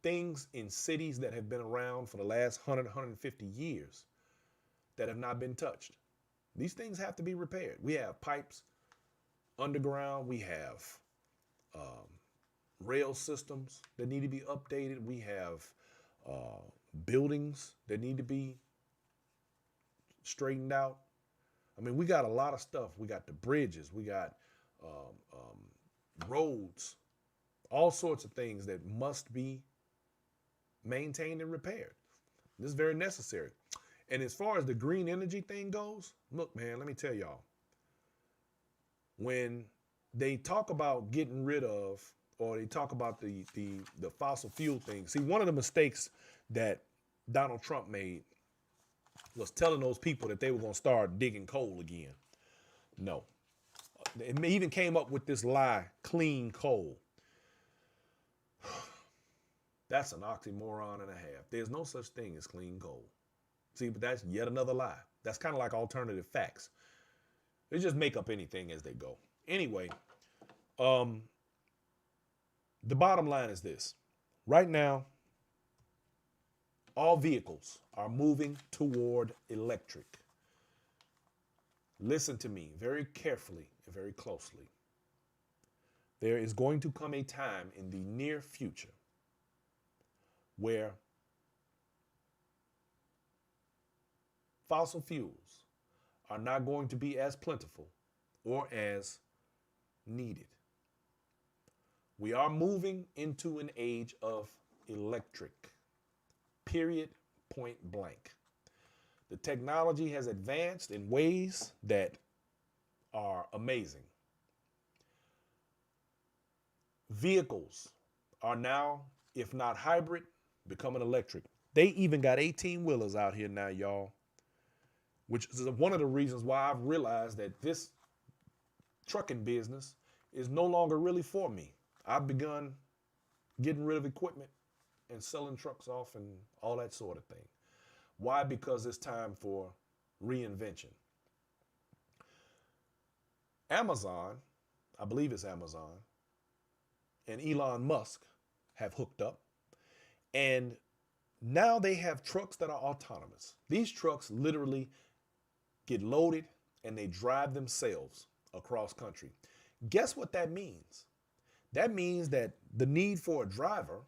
things in cities that have been around for the last 100, 150 years that have not been touched. These things have to be repaired. We have pipes underground. We have rail systems that need to be updated. We have buildings that need to be straightened out. I mean, we got a lot of stuff. We got the bridges. We got roads, all sorts of things that must be maintained and repaired. This is very necessary. And as far as the green energy thing goes, look, man, let me tell y'all. When they talk about getting rid of, or they talk about the fossil fuel thing, see, one of the mistakes that Donald Trump made was telling those people that they were going to start digging coal again. No. It even came up with this lie, clean coal. That's an oxymoron and a half. There's no such thing as clean coal. See, but that's yet another lie. That's kind of like alternative facts. They just make up anything as they go. Anyway, the bottom line is this. Right now, all vehicles are moving toward electric. Listen to me very carefully and very closely. There is going to come a time in the near future where fossil fuels are not going to be as plentiful or as needed. We are moving into an age of electric. Period, point blank. The technology has advanced in ways that are amazing. Vehicles are now, if not hybrid, becoming electric. They even got 18-wheelers out here now, y'all, which is one of the reasons why I've realized that this trucking business is no longer really for me. I've begun getting rid of equipment and selling trucks off and all that sort of thing. Why? Because it's time for reinvention. Amazon, I believe it's Amazon, and Elon Musk have hooked up, and now they have trucks that are autonomous. These trucks literally get loaded and they drive themselves across country. Guess what that means? That means that the need for a driver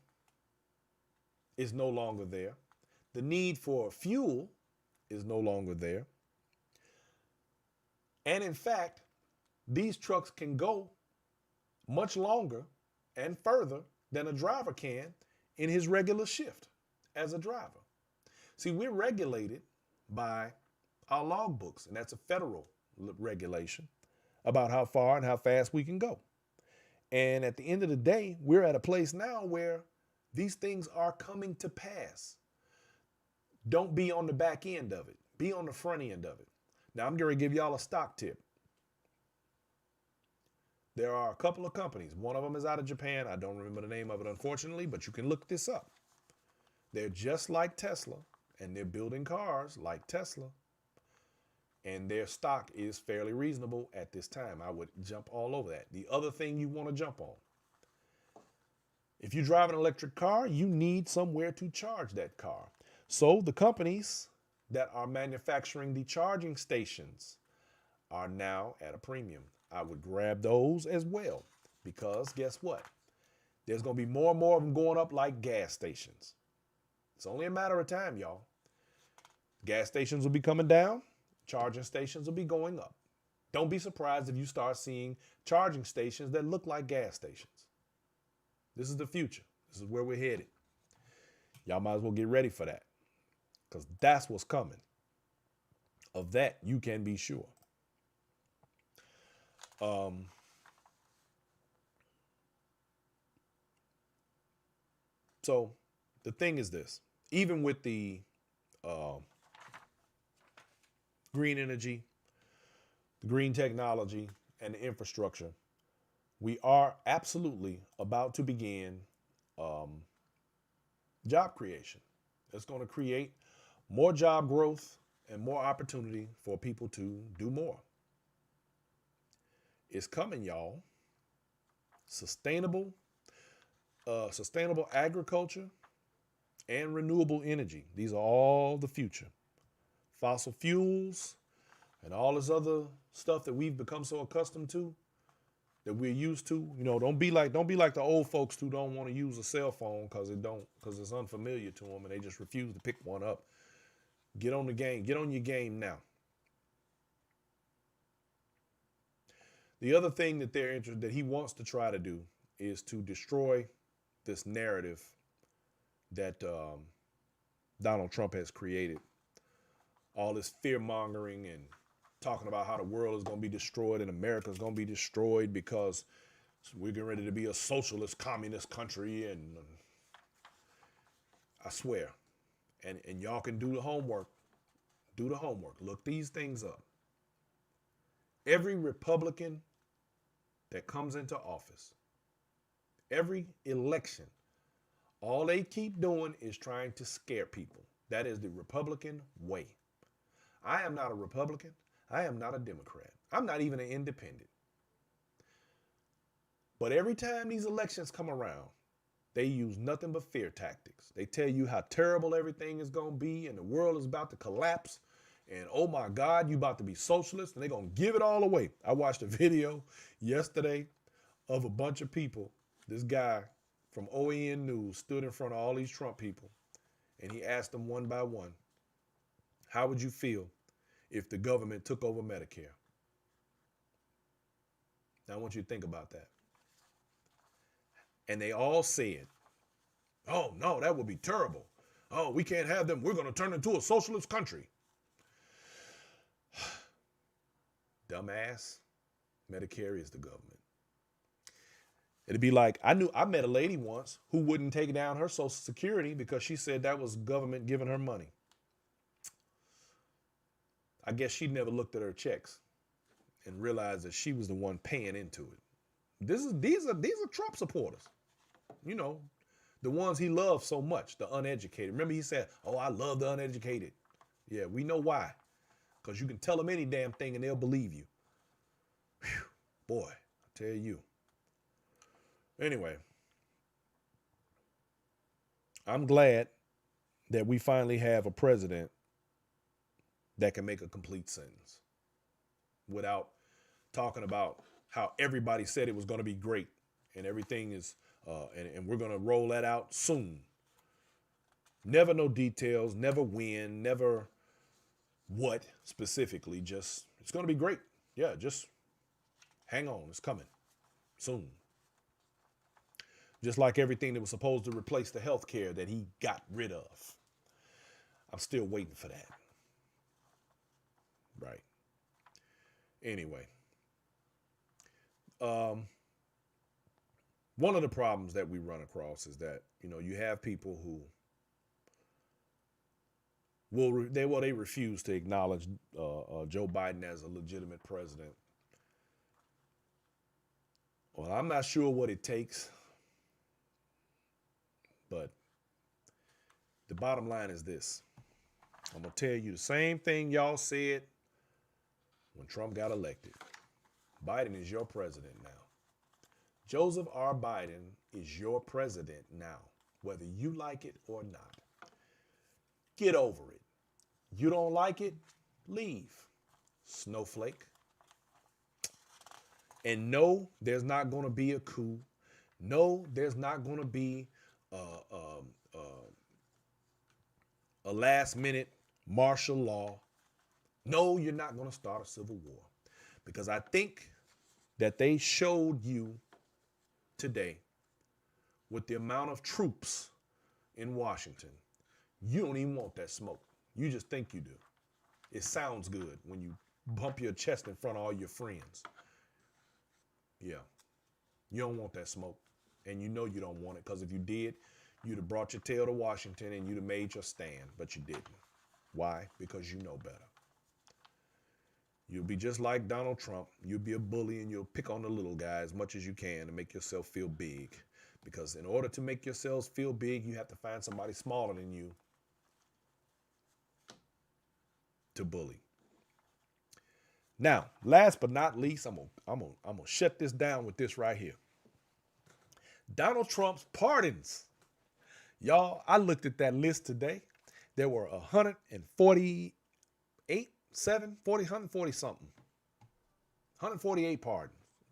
is no longer there. The need for fuel is no longer there. And in fact, these trucks can go much longer and further than a driver can in his regular shift as a driver. See, we're regulated by our logbooks, and that's a federal regulation about how far and how fast we can go. And at the end of the day, we're at a place now where these things are coming to pass. Don't be on the back end of it. Be on the front end of it. Now, I'm going to give y'all a stock tip. There are a couple of companies. One of them is out of Japan. I don't remember the name of it, unfortunately, but you can look this up. They're just like Tesla, and they're building cars like Tesla. And their stock is fairly reasonable at this time. I would jump all over that. The other thing you want to jump on, if you drive an electric car, you need somewhere to charge that car. So the companies that are manufacturing the charging stations are now at a premium. I would grab those as well, because guess what? There's going to be more and more of them going up like gas stations. It's only a matter of time, y'all. Gas stations will be coming down. Charging stations will be going up. Don't be surprised if you start seeing charging stations that look like gas stations. This is the future. This is where we're headed. Y'all might as well get ready for that, because that's what's coming. Of that, you can be sure. So the thing is this, even with the green energy, the green technology, and the infrastructure, we are absolutely about to begin job creation. It's going to create more job growth and more opportunity for people to do more. It's coming, y'all. Sustainable agriculture and renewable energy. These are all the future. Fossil fuels and all this other stuff that we've become so accustomed to, that we're used to. You know, don't be like the old folks who don't want to use a cell phone because it's unfamiliar to them and they just refuse to pick one up. Get on the game. Get on your game now. The other thing that he wants to try to do is to destroy this narrative that Donald Trump has created. All this fear mongering and talking about how the world is going to be destroyed and America is going to be destroyed because we're getting ready to be a socialist, communist country. And I swear, and y'all can do the homework. Do the homework. Look these things up. Every Republican that comes into office, every election, all they keep doing is trying to scare people. That is the Republican way. I am not a Republican. I am not a Democrat. I'm not even an independent. But every time these elections come around, they use nothing but fear tactics. They tell you how terrible everything is going to be and the world is about to collapse. And oh my God, you about to be socialist, and they're going to give it all away. I watched a video yesterday of a bunch of people. This guy from OAN News stood in front of all these Trump people, and he asked them one by one, how would you feel if the government took over Medicare? Now I want you to think about that. And they all said, oh no, that would be terrible. Oh, we can't have them. We're going to turn into a socialist country. Dumbass. Medicare is the government. It'd be like, I met a lady once who wouldn't take down her Social Security because she said that was government giving her money. I guess she never looked at her checks and realized that she was the one paying into it. These are Trump supporters. You know, the ones he loves so much, the uneducated. Remember he said, oh, I love the uneducated. Yeah, we know why. Because you can tell them any damn thing and they'll believe you. Whew, boy, I tell you. Anyway, I'm glad that we finally have a president that can make a complete sentence without talking about how everybody said it was going to be great and everything is, and we're going to roll that out soon. Never no details, never when, never what specifically, just it's going to be great. Yeah, just hang on. It's coming soon. Just like everything that was supposed to replace the health care that he got rid of. I'm still waiting for that. Right. Anyway, um, one of the problems that we run across is that you have people who they refuse to acknowledge Joe Biden as a legitimate president. Well, I'm not sure what it takes, but the bottom line is this. I'm going to tell you the same thing y'all said when Trump got elected. Biden is your president now. Joseph R. Biden is your president now, whether you like it or not. Get over it. You don't like it? Leave. Snowflake. And no, there's not going to be a coup. No, there's not going to be a last minute martial law. No, you're not going to start a civil war. Because I think that they showed you today with the amount of troops in Washington, you don't even want that smoke. You just think you do. It sounds good when you bump your chest in front of all your friends. Yeah. You don't want that smoke. And you know you don't want it, because if you did, you'd have brought your tail to Washington and you'd have made your stand, but you didn't. Why? Because you know better. You'll be just like Donald Trump. You'll be a bully and you'll pick on the little guy as much as you can to make yourself feel big. Because in order to make yourselves feel big, you have to find somebody smaller than you to bully. Now, last but not least, I'm gonna shut this down with this right here. Donald Trump's pardons. Y'all, I looked at that list today. There were 148, 140 something. 148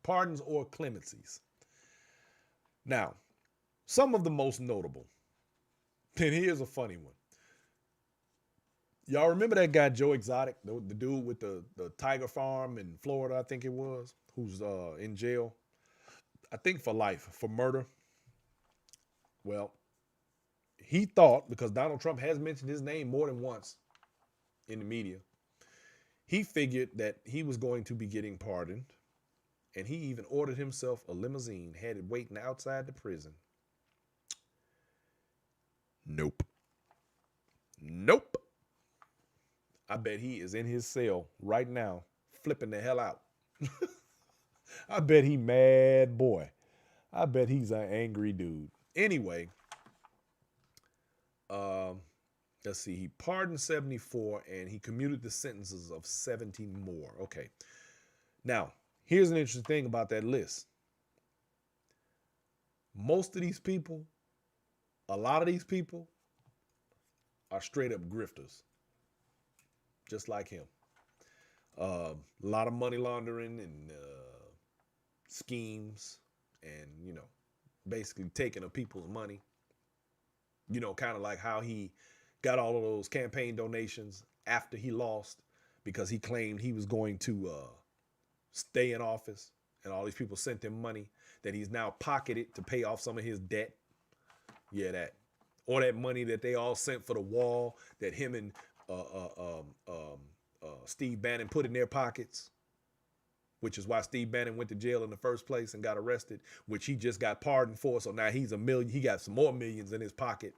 pardons or clemencies. Now, some of the most notable, and here's a funny one. Y'all remember that guy, Joe Exotic, the dude with the tiger farm in Florida, I think it was, who's in jail, I think for life, for murder? Well, he thought, because Donald Trump has mentioned his name more than once in the media, he figured that he was going to be getting pardoned, and he even ordered himself a limousine, had it waiting outside the prison. Nope. I bet he is in his cell right now, flipping the hell out. I bet he mad, boy. I bet he's an angry dude. Anyway, let's see. He pardoned 74 and he commuted the sentences of 70 more. Okay. Now, here's an interesting thing about that list. Most of these people, a lot of these people, are straight up grifters. Just like him. A lot of money laundering and schemes and, basically taking of people's money. Kind of like how he got all of those campaign donations after he lost because he claimed he was going to stay in office, and all these people sent him money that he's now pocketed to pay off some of his debt. Yeah, that. Or that money that they all sent for the wall that him and Steve Bannon put in their pockets, which is why Steve Bannon went to jail in the first place and got arrested, which he just got pardoned for. So now he's he got some more millions in his pocket.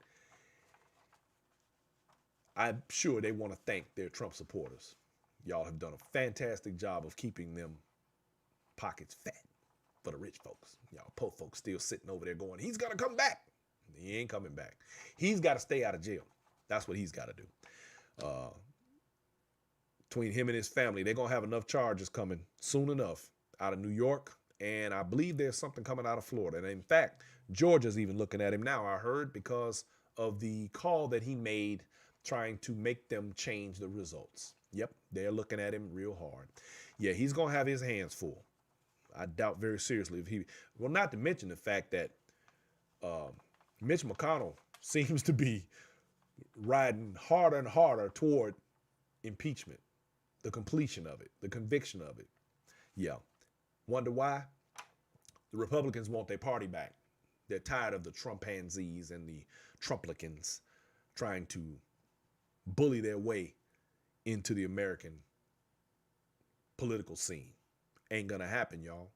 I'm sure they want to thank their Trump supporters. Y'all have done a fantastic job of keeping them pockets fat for the rich folks. Y'all poor folks still sitting over there going, he's going to come back. He ain't coming back. He's got to stay out of jail. That's what he's got to do. Between him and his family, they're going to have enough charges coming soon enough out of New York. And I believe there's something coming out of Florida. And in fact, Georgia's even looking at him now, I heard, because of the call that he made trying to make them change the results. Yep, they're looking at him real hard. Yeah, he's going to have his hands full. I doubt very seriously if well, not to mention the fact that Mitch McConnell seems to be riding harder and harder toward impeachment, the completion of it, the conviction of it. Yeah. Wonder why? The Republicans want their party back. They're tired of the Trumpansies and the Trumplicans trying to bully their way into the American political scene. Ain't gonna happen, y'all.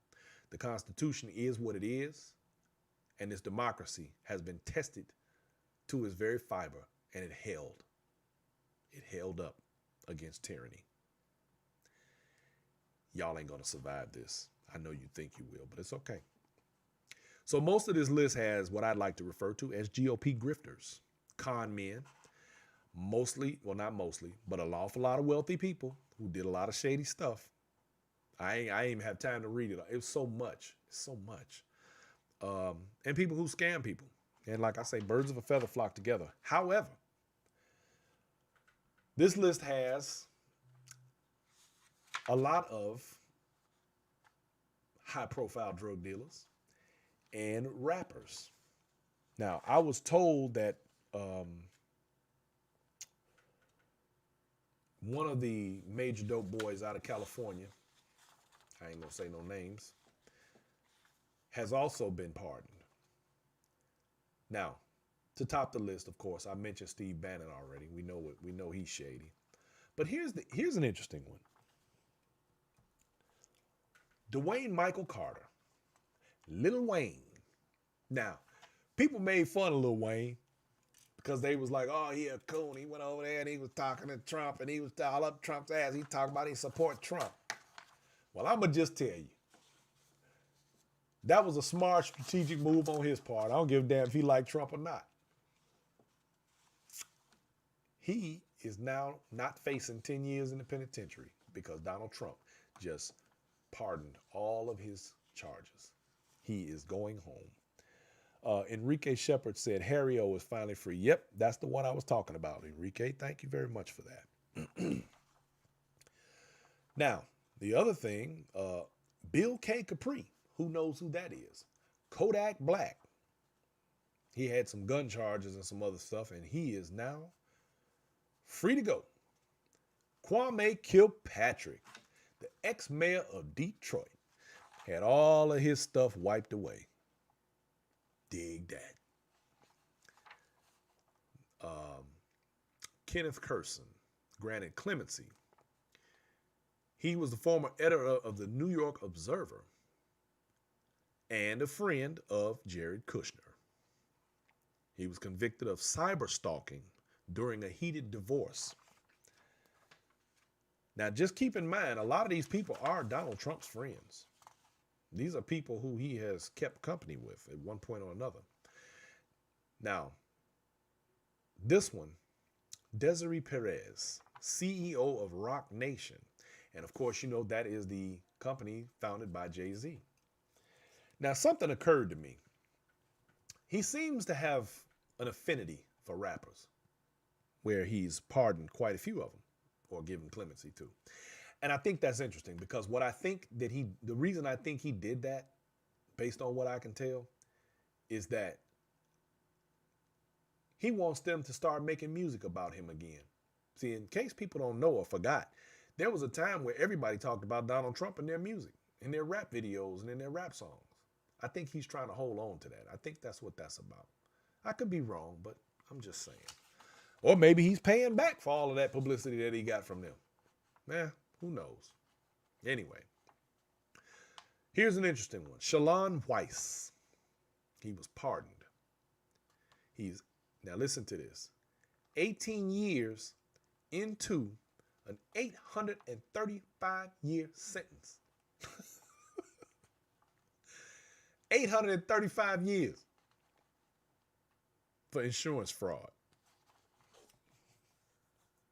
The Constitution is what it is, and this democracy has been tested to its very fiber, and it held. It held up against tyranny. Y'all ain't gonna survive this. I know you think you will, but it's okay. So most of this list has what I'd like to refer to as GOP grifters, con men, mostly, well, not mostly, but an awful lot of wealthy people who did a lot of shady stuff. I ain't even have time to read it. It was so much. So much. And people who scam people. And like I say, birds of a feather flock together. However, this list has a lot of high-profile drug dealers and rappers. Now, I was told that one of the major dope boys out of California, I ain't gonna say no names, has also been pardoned. Now, to top the list, of course, I mentioned Steve Bannon already. We know he's shady. But here's an interesting one. Dwayne Michael Carter, Lil Wayne. Now, people made fun of Lil Wayne because they was like, oh, he a coon. He went over there and he was talking to Trump and he was all up Trump's ass. He talking about he support Trump. Well, I'm going to just tell you, that was a smart strategic move on his part. I don't give a damn if he liked Trump or not. He is now not facing 10 years in the penitentiary because Donald Trump just pardoned all of his charges. He is going home. Enrique Shepard said Harry O is finally free. Yep, that's the one I was talking about. Enrique, thank you very much for that. Now, the other thing, Bill K. Capri, who knows who that is? Kodak Black. He had some gun charges and some other stuff, and he is now free to go. Kwame Kilpatrick, the ex-mayor of Detroit, had all of his stuff wiped away. Dig that. Kenneth Curson, granted clemency. He was the former editor of the New York Observer and a friend of Jared Kushner. He was convicted of cyber stalking during a heated divorce. Now, just keep in mind, a lot of these people are Donald Trump's friends. These are people who he has kept company with at one point or another. Now, this one, Desiree Perez, CEO of Roc Nation. And of course, you know, that is the company founded by Jay-Z. Now, something occurred to me. He seems to have an affinity for rappers, where he's pardoned quite a few of them, or given clemency to. And I think that's interesting because what I think that the reason I think he did that, based on what I can tell, is that he wants them to start making music about him again. See, in case people don't know or forgot, there was a time where everybody talked about Donald Trump in their music, in their rap videos, and in their rap songs. I think he's trying to hold on to that. I think that's what that's about. I could be wrong, but I'm just saying. Or maybe he's paying back for all of that publicity that he got from them. Who knows? Anyway, here's an interesting one. Shalon Weiss. He was pardoned. Now listen to this. 18 years into an 835-year sentence. 835 years for insurance fraud.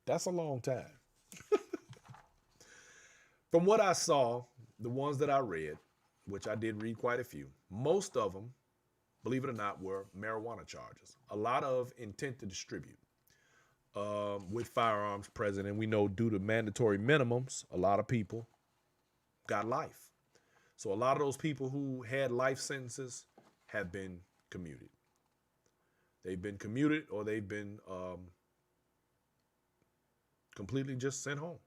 That's a long time. From what I saw, the ones that I read, which I did read quite a few, most of them, believe it or not, were marijuana charges. A lot of intent to distribute with firearms present. And we know due to mandatory minimums, a lot of people got life. So a lot of those people who had life sentences have been commuted. They've been commuted or they've been completely just sent home.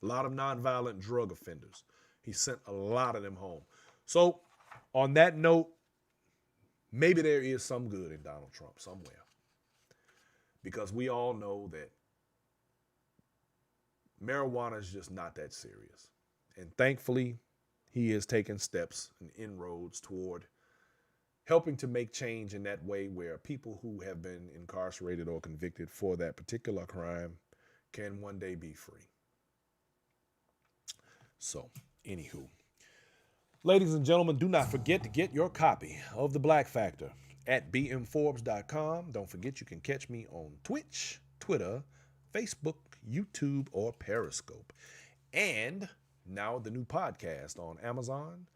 A lot of nonviolent drug offenders. He sent a lot of them home. So on that note, maybe there is some good in Donald Trump somewhere. because we all know that marijuana is just not that serious. And thankfully, he is taking steps and inroads toward helping to make change in that way where people who have been incarcerated or convicted for that particular crime can one day be free. So, anywho, ladies and gentlemen, do not forget to get your copy of The Black Factor at bmforbes.com. Don't forget you can catch me on Twitch, Twitter, Facebook, YouTube, or Periscope. And now the new podcast on Amazon,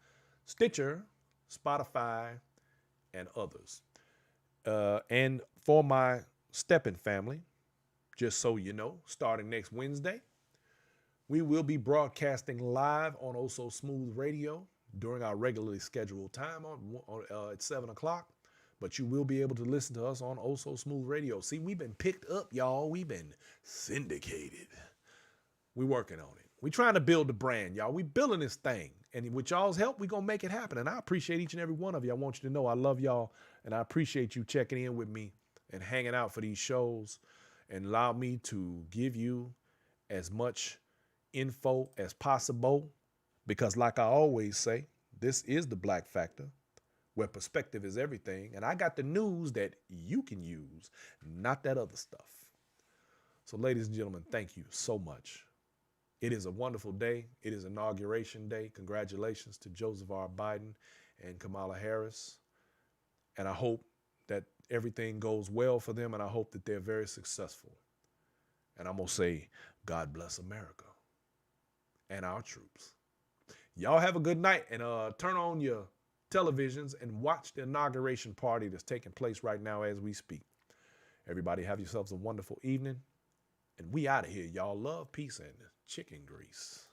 Stitcher, Spotify, and others. And for my Steppin' family, just so you know, starting next Wednesday, we will be broadcasting live on Oh So Smooth Radio during our regularly scheduled time at 7 o'clock. But you will be able to listen to us on Oh So Smooth Radio. See, we've been picked up, y'all. We've been syndicated. We're working on it. We're trying to build the brand, y'all. We're building this thing. And with y'all's help, we're going to make it happen. And I appreciate each and every one of you. I want you to know I love y'all. And I appreciate you checking in with me and hanging out for these shows and allow me to give you as much info as possible. Because like I always say, this is the Black Factor, where perspective is everything. And I got the news that you can use, not that other stuff. So ladies and gentlemen, thank you so much. It is a wonderful day. It is Inauguration Day. Congratulations to Joseph R. Biden and Kamala Harris. And I hope that everything goes well for them, and I hope that they're very successful. And I'm going to say, God bless America and our troops. Y'all have a good night, and turn on your televisions and watch the inauguration party that's taking place right now as we speak. Everybody have yourselves a wonderful evening, and we out of here, y'all. Love, peace, and chicken grease.